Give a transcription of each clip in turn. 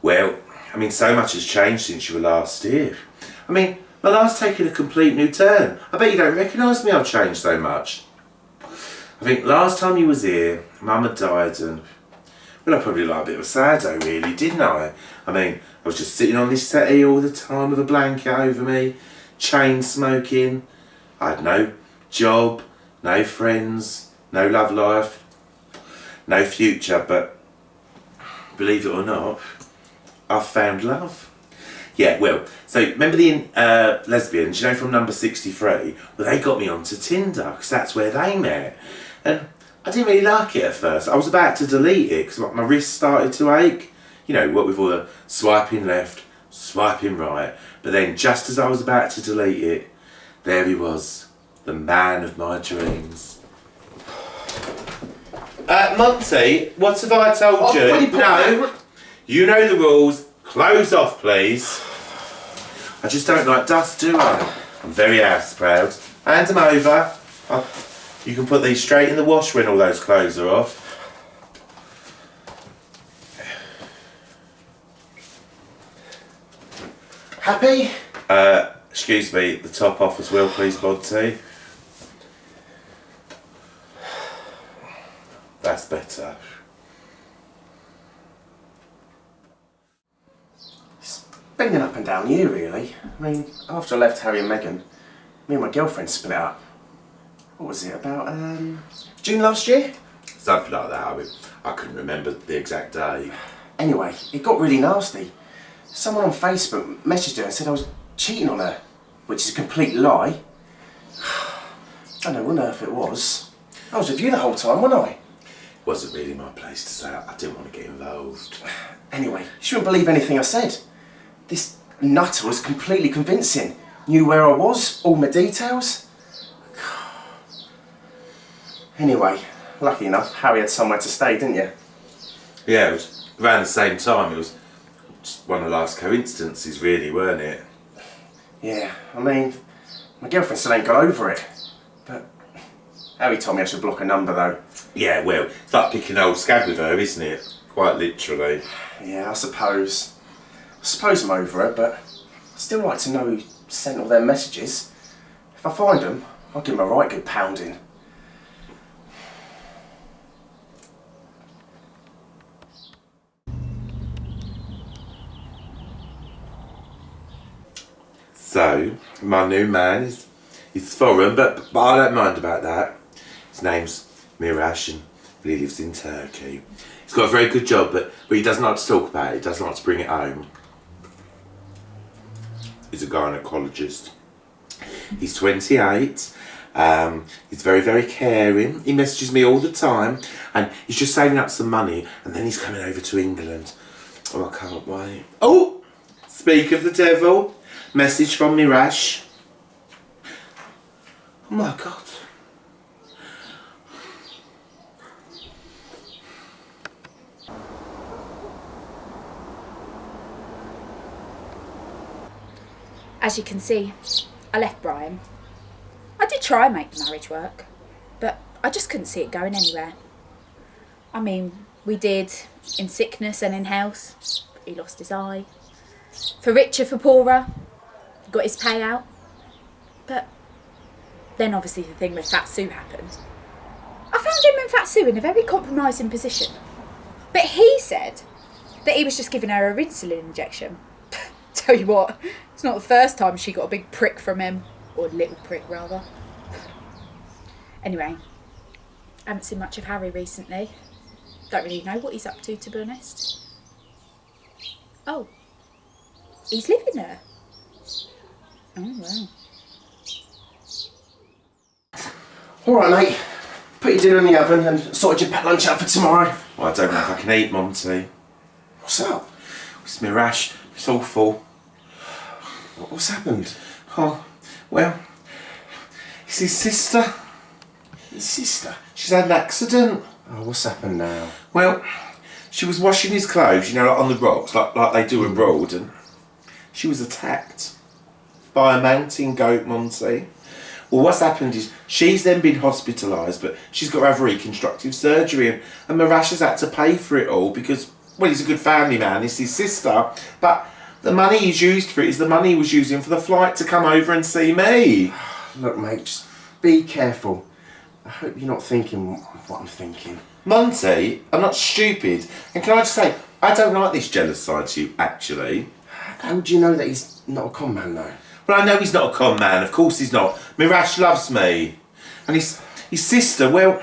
Well, I mean, so much has changed since you were last here. I mean, my life's taken a complete new turn. I bet you don't recognise me, I've changed so much. I think last time you was here, Mum had died and... Well, I probably like a bit of a saddo really, didn't I? I mean, I was just sitting on this settee all the time with a blanket over me, chain smoking. I had no job, no friends, no love life, no future, but believe it or not, I've found love. Yeah, well, so remember the lesbians, you know, from number 63? Well, they got me onto Tinder, because that's where they met. And I didn't really like it at first. I was about to delete it, because my wrist started to ache. You know, what with all the swiping left, swiping right. But then, just as I was about to delete it, there he was, the man of my dreams. Monty, what have I told you? No, you know the rules. Clothes off, please. I just don't like dust, do I? I'm very house proud. Hand them over. You can put these straight in the wash when all those clothes are off. Happy? Excuse me, the top off as well, please, Monty. That's better. It's been an up and down year, really. I mean, after I left Harry and Meghan, me and my girlfriend split up. What was it, about June last year? Something like that. I couldn't remember the exact day. Anyway, it got really nasty. Someone on Facebook messaged her and said I was cheating on her, which is a complete lie. I don't know what on earth it was. I was with you the whole time, wasn't I? It wasn't really my place to say. I didn't want to get involved. Anyway, she wouldn't believe anything I said. This nutter was completely convincing. Knew where I was, all my details. Anyway, lucky enough, Harry had somewhere to stay, didn't you? Yeah, it was around the same time. It was just one of life's coincidences, really, weren't it? Yeah, I mean, my girlfriend still ain't got over it. But Harry told me I should block her number, though. Yeah, well, it's like picking an old scab with her, isn't it? Quite literally. Yeah, I suppose. I suppose I'm over it, but I'd still like to know who sent all their messages. If I find them, I'll give them a right good pounding. So, my new man is foreign, but I don't mind about that. His name's Mirash and he lives in Turkey. He's got a very good job, but he doesn't like to talk about it. He doesn't like to bring it home. He's a gynaecologist. He's 28. He's very, very caring. He messages me all the time, and he's just saving up some money, and then he's coming over to England. Oh, I can't wait. Oh, speak of the devil. Message from Mirash. Oh my God. As you can see, I left Brian. I did try and make the marriage work, but I just couldn't see it going anywhere. I mean, we did in sickness and in health. He lost his eye. For richer, for poorer, got his payout. But then obviously the thing with Fat Sue happened. I found him and Fat Sue in a very compromising position. But he said that he was just giving her a insulin injection. Tell you what, it's not the first time she got a big prick from him. Or a little prick, rather. Anyway, I haven't seen much of Harry recently. Don't really know what he's up to be honest. Oh, he's living there. Oh, wow. Alright, mate. Put your dinner in the oven and sorted your pet lunch out for tomorrow. Well, I don't know if I can eat, Monty. What's up? It's Mirash. It's awful. What's happened? Oh, well, it's his sister. His sister? She's had an accident. Oh, what's happened now? Well, she was washing his clothes, you know, like on the rocks, like they do abroad, and she was attacked by a mountain goat, Monty. Well, what's happened is she's then been hospitalised, but she's got to have reconstructive surgery, and Mirash has had to pay for it all because, well, he's a good family man, it's his sister, but the money he's used for it is the money he was using for the flight to come over and see me. Look, mate, just be careful. I hope you're not thinking what I'm thinking. Monty, I'm not stupid. And can I just say, I don't like this jealous side to you, actually. How do you know that he's not a con man, though? Well, I know he's not a con man, of course he's not. Mirash loves me. And his sister, well,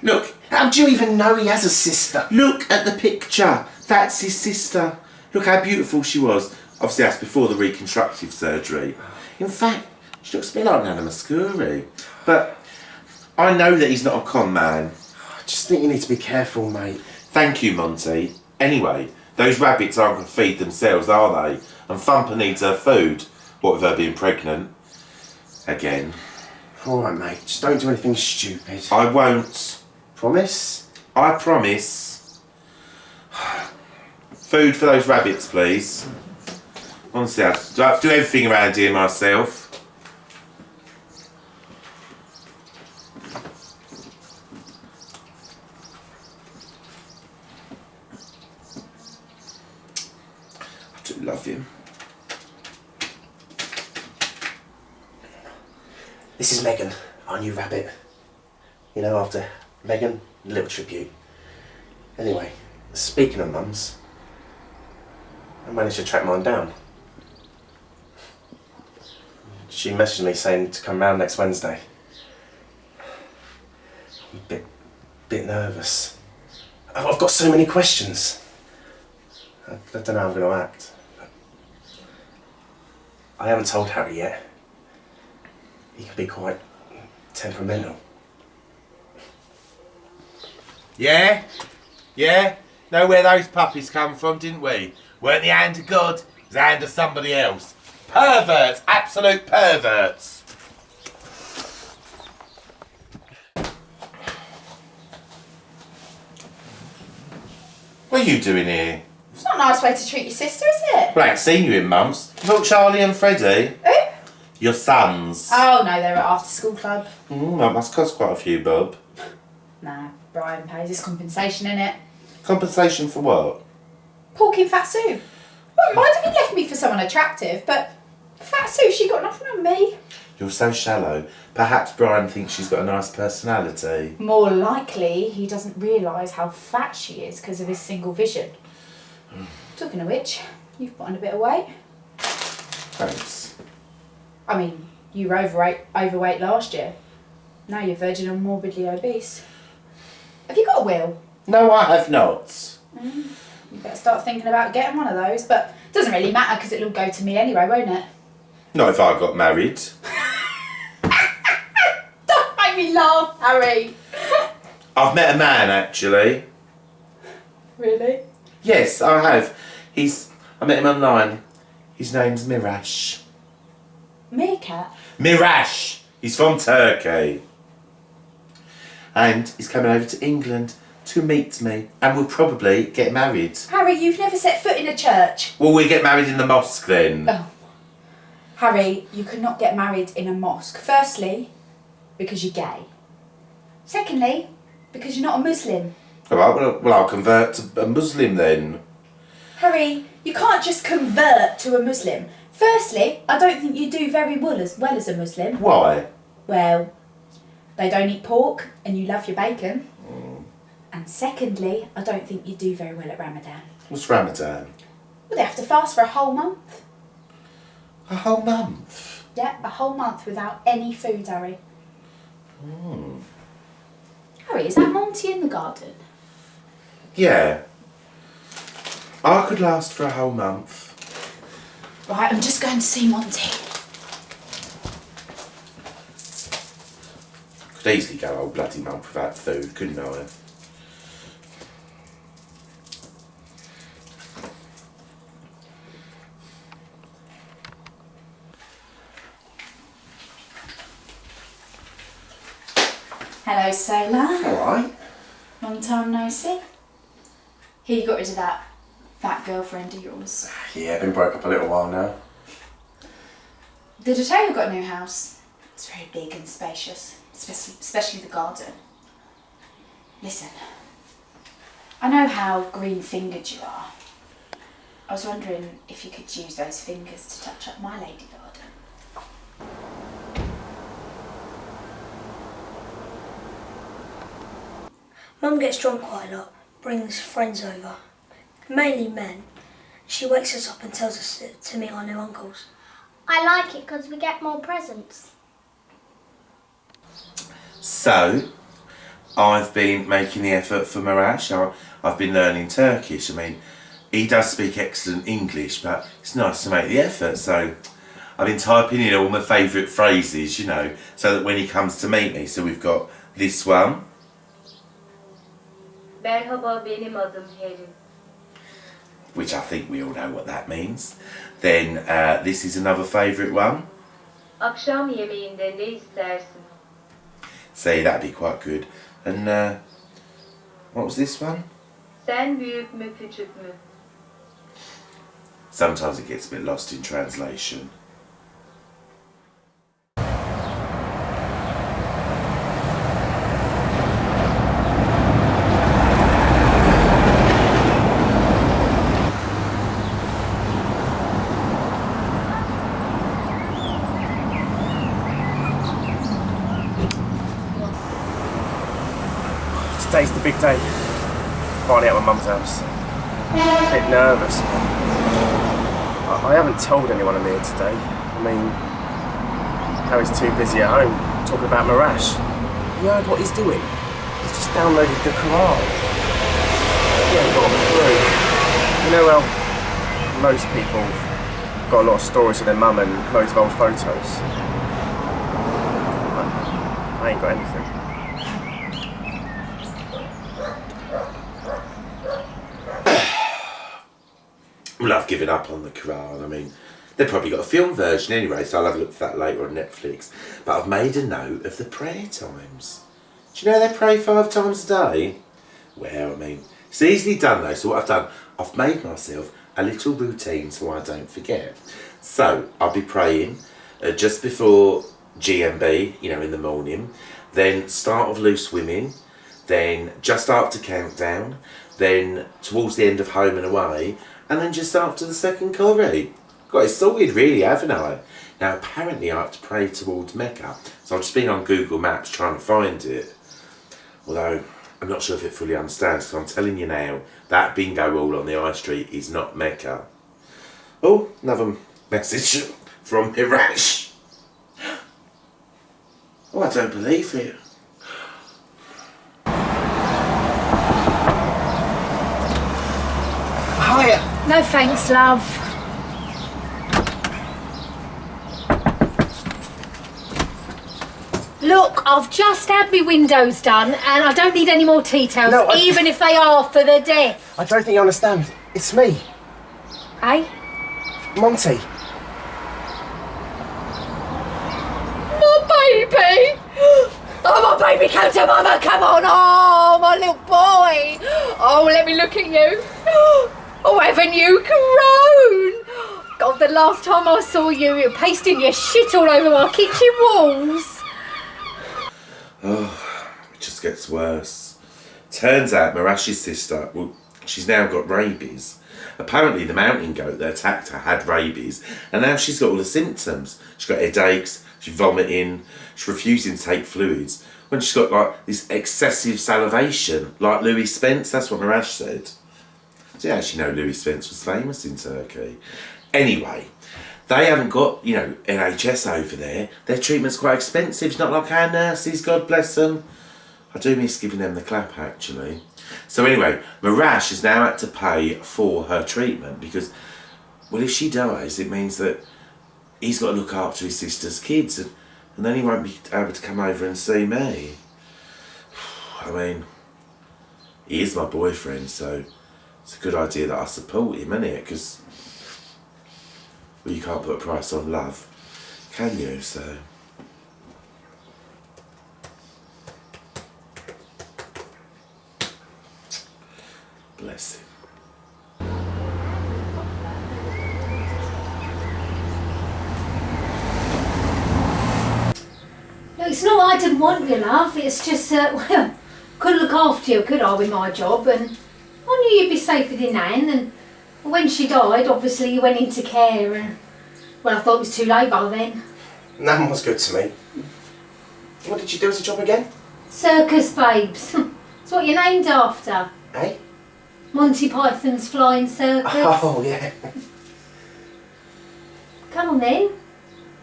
look. How do you even know he has a sister? Look at the picture. That's his sister. Look how beautiful she was. Obviously, that's before the reconstructive surgery. In fact, she looks a bit like Nana Muscuri. But I know that he's not a con man. I just think you need to be careful, mate. Thank you, Monty. Anyway, those rabbits aren't going to feed themselves, are they? And Thumper needs her food. What with her being pregnant? Again. All right, mate. Just don't do anything stupid. I won't. Promise? I promise. Food for those rabbits, please. Honestly, I have to do everything around here myself. I do love him. This is Megan, our new rabbit. You know, after Megan, a little tribute. Anyway, speaking of mums, I managed to track mine down. She messaged me saying to come round next Wednesday. I'm a bit nervous. I've got so many questions. I don't know how I'm going to act. I haven't told Harry yet. He can be quite temperamental. Yeah? Yeah? Know where those puppies come from, didn't we? Weren't the hand of God, it was the hand of somebody else. Perverts! Absolute perverts! What are you doing here? It's not a nice way to treat your sister, is it? Well, I ain't seen you in months. You thought Charlie and Freddie? Who? Your sons. Oh no, they're at after school club. That must cost quite a few, bub. Nah, Brian pays his compensation, innit? Compensation for what? Porky Fat Sue. Wouldn't mind if he left me for someone attractive, but Fat Sue, she got nothing on me. You're so shallow. Perhaps Brian thinks she's got a nice personality. More likely, he doesn't realise how fat she is because of his single vision. Talking of which, you've put on a bit of weight. Thanks. I mean, you were overweight last year. Now you're verging on morbidly obese. Have you got a wheel? No, I have not. You better start thinking about getting one of those, but it doesn't really matter because it'll go to me anyway, won't it? Not if I got married. Don't make me laugh, Harry. I've met a man, actually. Really? Yes, I have. I met him online. His name's Mirash. Meerkat? Mirash! He's from Turkey. And he's coming over to England to meet me. And we'll probably get married. Harry, you've never set foot in a church. Well, we'll get married in the mosque then. Oh. Harry, you could not get married in a mosque. Firstly, because you're gay. Secondly, because you're not a Muslim. All right, well, I'll convert to a Muslim then. Harry, you can't just convert to a Muslim. Firstly, I don't think you do very well as a Muslim. Why? Well, they don't eat pork and you love your bacon. And secondly, I don't think you do very well at Ramadan. What's Ramadan? Well, they have to fast for a whole month. A whole month? Yeah, a whole month without any food, Harry. Harry, is that Monty in the garden? Yeah. I could last for a whole month. Right, I'm just going to see Monty. Could easily go a whole bloody month without food, couldn't I? Hello, Sailor. Alright. Long time no see. Here, you got rid of that fat girlfriend of yours. Yeah, been broke up a little while now. Did I tell you I've got a new house? It's very big and spacious, especially the garden. Listen, I know how green-fingered you are. I was wondering if you could use those fingers to touch up my lady garden. Mum gets drunk quite a lot, brings friends over, mainly men. She wakes us up and tells us to meet our new uncles. I like it because we get more presents. So, I've been making the effort for Marash. I've been learning Turkish. I mean, he does speak excellent English, but it's nice to make the effort. So, I've been typing in all my favourite phrases, you know, so that when he comes to meet me. So we've got this one. Merhaba, benim adım Harry. Which I think we all know what that means. Then this is another favourite one. Akşam yemeğinde ne istersin? See, that'd be quite good. And what was this one? Sen büyük mü küçük mü? Sometimes it gets a bit lost in translation. Today's the big day. Finally at my mum's house. A bit nervous. I haven't told anyone I'm here today. I mean, Harry's too busy at home talking about Marash. You heard what he's doing? He's just downloaded the Quran. He ain't got through. You know, well, most people got a lot of stories of their mum and loads of old photos. I ain't got anything. Well, I've given up on the Quran. I mean, they've probably got a film version anyway, so I'll have a look for that later on Netflix. But I've made a note of the prayer times. Do you know they pray 5 times a day? Well, I mean, it's easily done though. So what I've done, I've made myself a little routine so I don't forget. So I'll be praying just before GMB, you know, in the morning, then start of Loose Women, then just after Countdown, then towards the end of Home and Away, and then just after the second Corrie. Got it sorted really, haven't I? Now apparently I have to pray towards Mecca, so I've just been on Google Maps trying to find it. Although I'm not sure if it fully understands, so I'm telling you now, that bingo wall on the high street is not Mecca. Oh, another message from Hirash. Oh, I don't believe it. Hiya! No thanks, love. Look, I've just had my windows done and I don't need any more tea towels, No, even if they are for the deaf. I don't think you understand. It's me, Eh? Monty. My baby! Oh, my baby, come to mama, come on! Oh, my little boy! Oh, let me look at you. Oh, haven't you grown? God, the last time I saw you, you were pasting your shit all over my kitchen walls. Oh, it just gets worse. Turns out Marash's sister, well, she's now got rabies. Apparently the mountain goat that attacked her had rabies, and now she's got all the symptoms. She's got headaches, she's vomiting, she's refusing to take fluids. When she's got like this excessive salivation, like Louis Spence, that's what Marash said. Do you actually know Louis Spence was famous in Turkey? Anyway, they haven't got, you know, NHS over there. Their treatment's quite expensive. It's not like our nurses, God bless them. I do miss giving them the clap, actually. So anyway, Marash has now had to pay for her treatment because, well, if she dies, it means that he's got to look after his sister's kids and then he won't be able to come over and see me. I mean, he is my boyfriend, so it's a good idea that I support him, isn't it? Because, well, you can't put a price on love, can you? So, bless him. No, it's not I didn't want you, love. It's just, well, couldn't look after you, could I, with my job? And I knew you'd be safe with your nan, and when she died, obviously you went into care, and well, I thought it was too late by then. Nan was good to me. What did you do as a job again? Circus babes. It's what you're named after. Eh? Monty Python's Flying Circus. Oh, yeah. Come on then.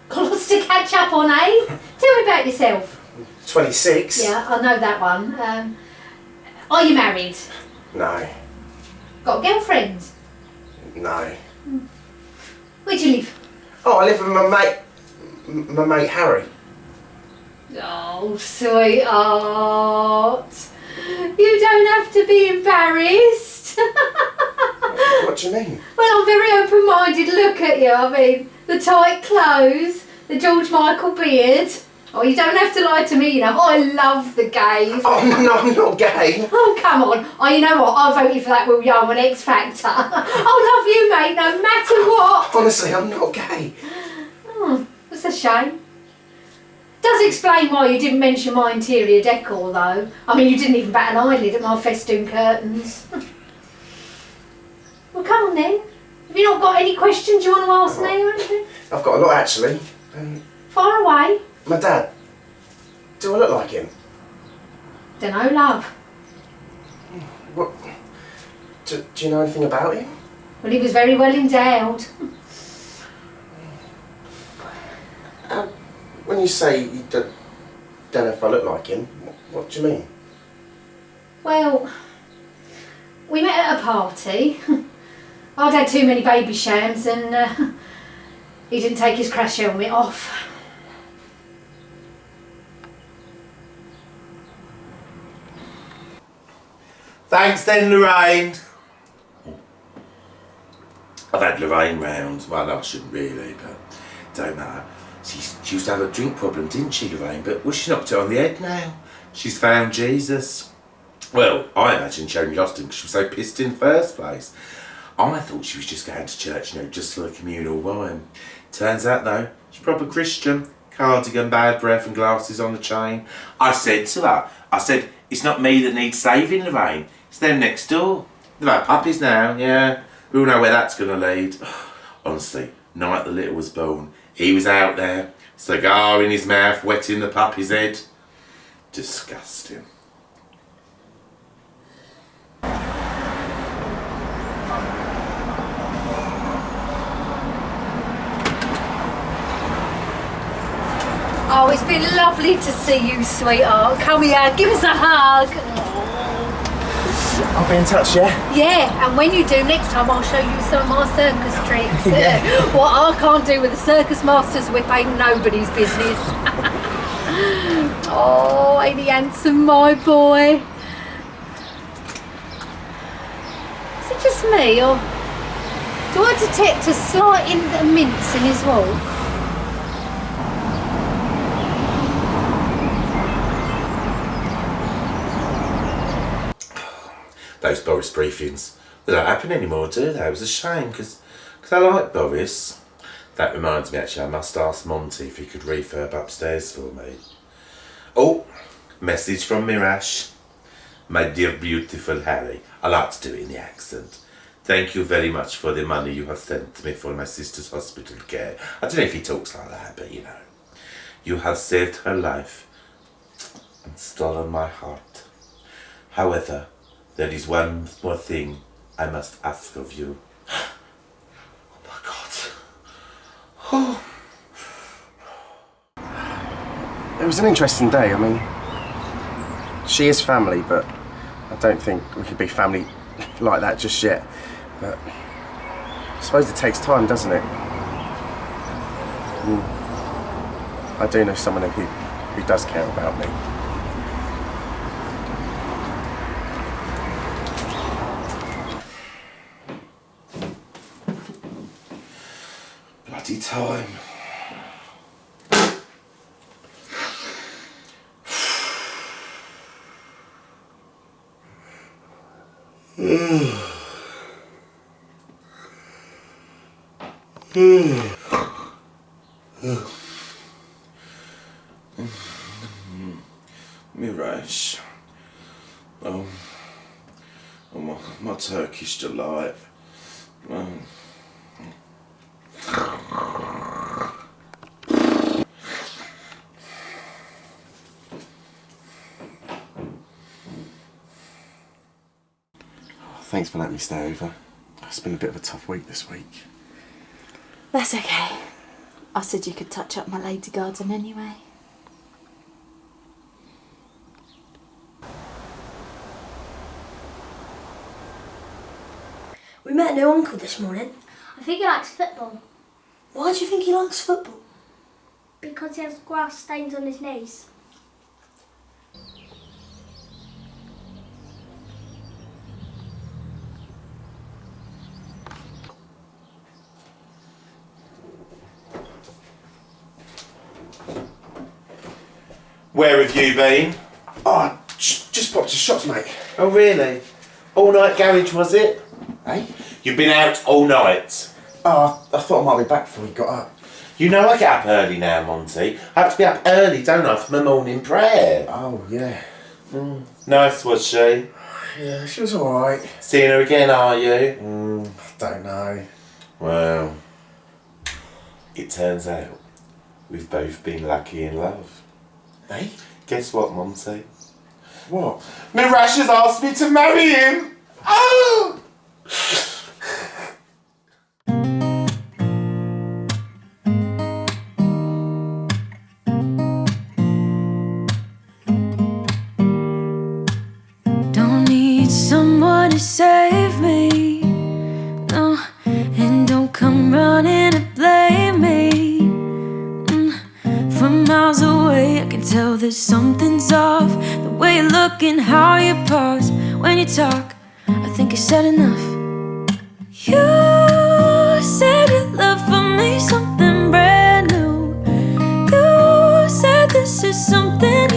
Got lots to catch up on, eh? Tell me about yourself. 26? Yeah, I know that one. Are you married? No. Got a girlfriend? No. Where do you live? Oh, I live with my mate Harry. Oh, sweetheart. You don't have to be embarrassed. What do you mean? Well, I'm very open-minded. Look at you. I mean, the tight clothes, the George Michael beard. Oh, you don't have to lie to me, you know. I love the gays. Oh, no, I'm not gay. Oh, come on. Oh, you know what? I voted for that Will Young on X Factor. I love you, mate, no matter what. Honestly, I'm not gay. Oh, that's a shame. Does explain why you didn't mention my interior decor, though. I mean, you didn't even bat an eyelid at my festoon curtains. Well, come on then. Have you not got any questions you want to ask me or anything? I've got a lot, actually. Fire away. My dad. Do I look like him? Dunno, love. What? Do you know anything about him? Well, he was very well endowed. When you say you don't know if I look like him, what do you mean? Well, we met at a party. I'd had too many baby shams and he didn't take his crash helmet off. Thanks then, Lorraine. I've had Lorraine round. Well, no, I shouldn't really, but don't matter. She used to have a drink problem, didn't she, Lorraine? But well, she knocked it on the head now. She's found Jesus. Well, I imagine she only lost him because she was so pissed in the first place. I thought she was just going to church, you know, just for the communal wine. Turns out, though, she's a proper Christian. Cardigan, bad breath and glasses on the chain. I said to her, it's not me that needs saving, Lorraine. It's them next door. They've had puppies now, yeah. We all know where that's going to lead. Honestly, night the little was born, he was out there, cigar in his mouth, wetting the puppy's head. Disgusting. Oh, it's been lovely to see you, sweetheart. Come here, give us a hug. I'll be in touch, yeah? Yeah, and when you do, next time I'll show you some of my circus tricks. Yeah. What I can't do with the circus master's whip ain't nobody's business. Oh, ain't he handsome, my boy? Is it just me, or do I detect a slight mince in his walk? Those Boris briefings, they don't happen anymore, do they? It was a shame, because I like Boris. That reminds me, actually, I must ask Monty if he could refurb upstairs for me. Oh, message from Mirash. My dear beautiful Harry, I like to do it in the accent. Thank you very much for the money you have sent me for my sister's hospital care. I don't know if he talks like that, but you know. You have saved her life and stolen my heart. However, there is one more thing I must ask of you. Oh my God. It was an interesting day. I mean, she is family, but I don't think we could be family like that just yet. But I suppose it takes time, doesn't it? I do know someone who does care about me. Bloody time. Mirage. Oh, Oh, my Turkish delight. Thanks for letting me stay over. It's been a bit of a tough week this week. That's okay. I said you could touch up my lady garden anyway. We met a new uncle this morning. I think he likes football Why do you think he likes football? because he has grass stains on his knees. Where have you been? Oh, just popped to shops, mate. Oh, really? All night garage, was it? Hey? You've been out all night. Oh, I thought I might be back before we got up. You know I get up early now, Monty. I have to be up early, don't I, for my morning prayer. Oh, yeah. Nice, was she? Yeah, she was alright. Seeing her again, are you? I don't know. Well, it turns out we've both been lucky in love. Hey? Guess what, Monty? What? Mirash has asked me to marry him! Oh! Don't need someone to save me, no, and don't come running to blame me. From miles away I can tell that something's off. The way you look and how you pause when you talk, I think you said enough. You said your love for me something brand new. You said this is something